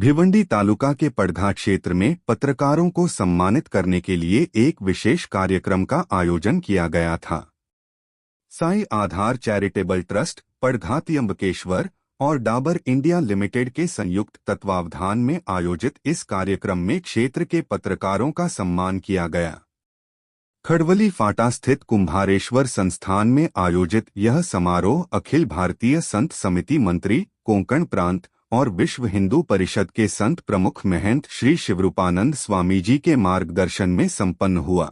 भिवंडी तालुका के पड़धा क्षेत्र में पत्रकारों को सम्मानित करने के लिए एक विशेष कार्यक्रम का आयोजन किया गया था। साई आधार चैरिटेबल ट्रस्ट, पड़धा त्र्यंबकेश्वर और डाबर इंडिया लिमिटेड के संयुक्त तत्वावधान में आयोजित इस कार्यक्रम में क्षेत्र के पत्रकारों का सम्मान किया गया। खड़वली फाटा स्थित कुम्भारेश्वर संस्थान में आयोजित यह समारोह अखिल भारतीय संत समिति मंत्री, कोंकण प्रांत और विश्व हिंदू परिषद के संत प्रमुख महंत श्री शिवरूपानंद स्वामी जी के मार्गदर्शन में संपन्न हुआ।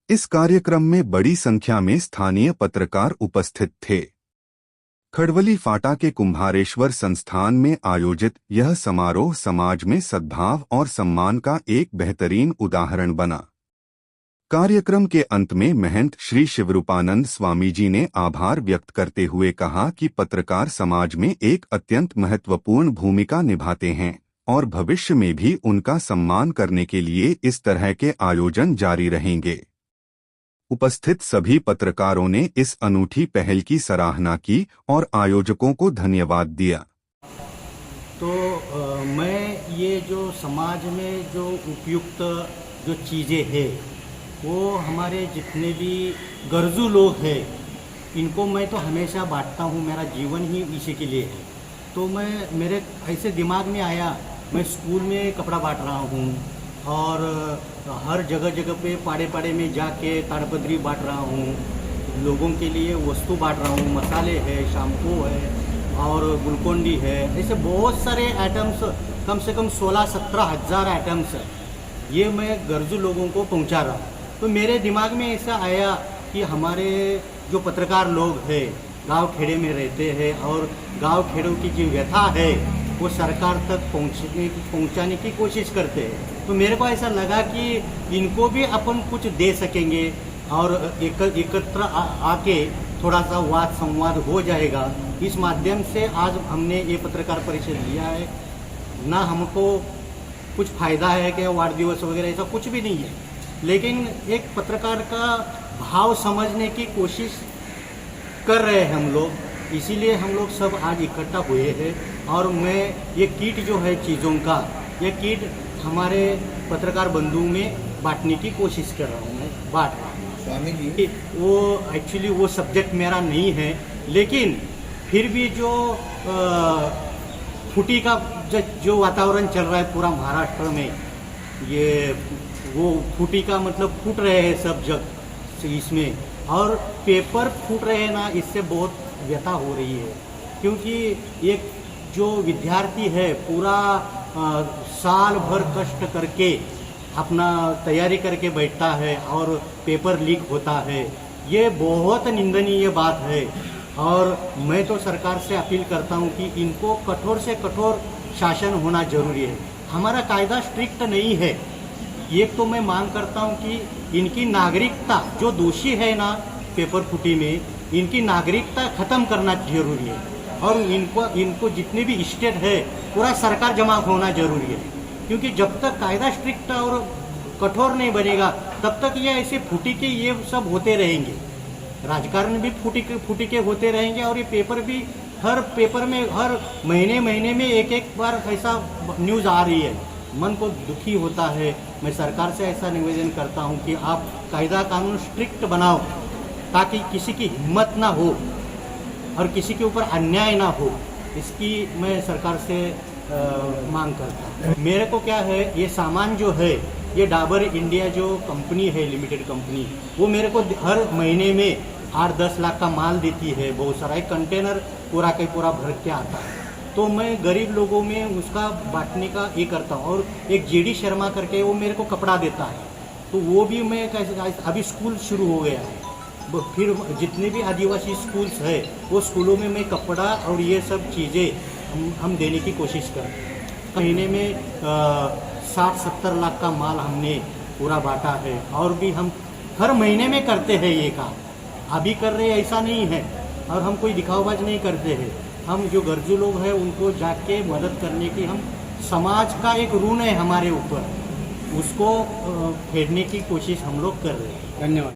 इस कार्यक्रम में बड़ी संख्या में स्थानीय पत्रकार उपस्थित थे। खड़वली फाटा के कुम्भारेश्वर संस्थान में आयोजित यह समारोह समाज में सद्भाव और सम्मान का एक बेहतरीन उदाहरण बना। कार्यक्रम के अंत में महंत श्री शिवरूपानंद स्वामी जी ने आभार व्यक्त करते हुए कहा कि पत्रकार समाज में एक अत्यंत महत्वपूर्ण भूमिका निभाते हैं और भविष्य में भी उनका सम्मान करने के लिए इस तरह के आयोजन जारी रहेंगे। उपस्थित सभी पत्रकारों ने इस अनूठी पहल की सराहना की और आयोजकों को धन्यवाद दिया। तो मैं ये जो समाज में जो उपयुक्त जो चीज़ें हैं वो हमारे जितने भी गर्जू लोग हैं इनको मैं तो हमेशा बांटता हूँ। मेरा जीवन ही इसी के लिए है। तो मेरे ऐसे दिमाग में आया, मैं स्कूल में कपड़ा बांट रहा हूँ और हर जगह जगह पे पाड़े पाड़े में जाके ताड़पत्री बांट रहा हूँ, लोगों के लिए वस्तु बांट रहा हूँ। मसाले है, शैम्पू है और ग्लूकोन-डी है, ऐसे बहुत सारे आइटम्स, कम से कम 16-17 हज़ार आइटम्स है, ये मैं गर्जू लोगों को पहुँचा रहा हूँ। तो मेरे दिमाग में ऐसा आया कि हमारे जो पत्रकार लोग हैं गांव खेड़े में रहते हैं और गांव खेड़ों की जो व्यथा है वो सरकार तक पहुंचाने की कोशिश करते हैं। तो मेरे को ऐसा लगा कि इनको भी अपन कुछ दे सकेंगे और एकत्र आके थोड़ा सा वाद संवाद हो जाएगा। इस माध्यम से आज हमने ये पत्रकार परिषद लिया है। ना हमको कुछ फ़ायदा है कि वाद दिवस वगैरह ऐसा कुछ भी नहीं है, लेकिन एक पत्रकार का भाव समझने की कोशिश कर रहे हैं हम लोग। इसीलिए हम लोग सब आज इकट्ठा हुए हैं और मैं ये किट जो है चीज़ों का, ये किट हमारे पत्रकार बंधु में बांटने की कोशिश कर रहा हूँ। मैं बांट रहा हूँ स्वामी जी। वो एक्चुअली वो सब्जेक्ट मेरा नहीं है, लेकिन फिर भी जो फूटी का जो वातावरण चल रहा है पूरा महाराष्ट्र में, ये वो फूटी का मतलब फूट रहे हैं सब जग इसमें, और पेपर फूट रहे हैं ना, इससे बहुत व्यथा हो रही है। क्योंकि एक जो विद्यार्थी है पूरा साल भर कष्ट करके अपना तैयारी करके बैठता है और पेपर लीक होता है, ये बहुत निंदनीय बात है। और मैं तो सरकार से अपील करता हूँ कि इनको कठोर से कठोर शासन होना जरूरी है। हमारा कायदा स्ट्रिक्ट नहीं है। एक तो मैं मांग करता हूं कि इनकी नागरिकता, जो दोषी है ना पेपर फुटी में, इनकी नागरिकता खत्म करना जरूरी है और इनको जितने भी स्टेट है पूरा सरकार जमा होना जरूरी है। क्योंकि जब तक कायदा स्ट्रिक्ट और कठोर नहीं बनेगा तब तक ये ऐसे फुटी के ये सब होते रहेंगे। राजकारण भी फुटी के होते रहेंगे और ये पेपर भी, हर पेपर में हर महीने में एक बार ऐसा न्यूज़ आ रही है। मन को दुखी होता है। मैं सरकार से ऐसा निवेदन करता हूं कि आप कायदा कानून स्ट्रिक्ट बनाओ ताकि किसी की हिम्मत ना हो और किसी के ऊपर अन्याय ना हो। इसकी मैं सरकार से मांग करता हूं। मेरे को क्या है, ये सामान जो है, ये डाबर इंडिया जो कंपनी है, लिमिटेड कंपनी, वो मेरे को हर महीने में 8-10 लाख का माल देती है। बहुत सारा एक कंटेनर पूरा का पूरा भर के आता है। तो मैं गरीब लोगों में उसका बांटने का ये करता हूँ। और एक जेडी शर्मा करके वो मेरे को कपड़ा देता है, तो वो भी मैं कैसे, अभी स्कूल शुरू हो गया है, फिर जितने भी आदिवासी स्कूल्स है वो स्कूलों में मैं कपड़ा और ये सब चीज़ें हम देने की कोशिश करते हैं। महीने में 60-70 लाख का माल हमने पूरा बांटा है और भी हम हर महीने में करते हैं ये काम। अभी कर रहे ऐसा नहीं है और हम कोई दिखावबाज नहीं करते हैं। हम जो गर्जू लोग हैं उनको जाके मदद करने की, हम समाज का एक ऋण है हमारे ऊपर, उसको फेरने की कोशिश हम लोग कर रहे हैं। धन्यवाद।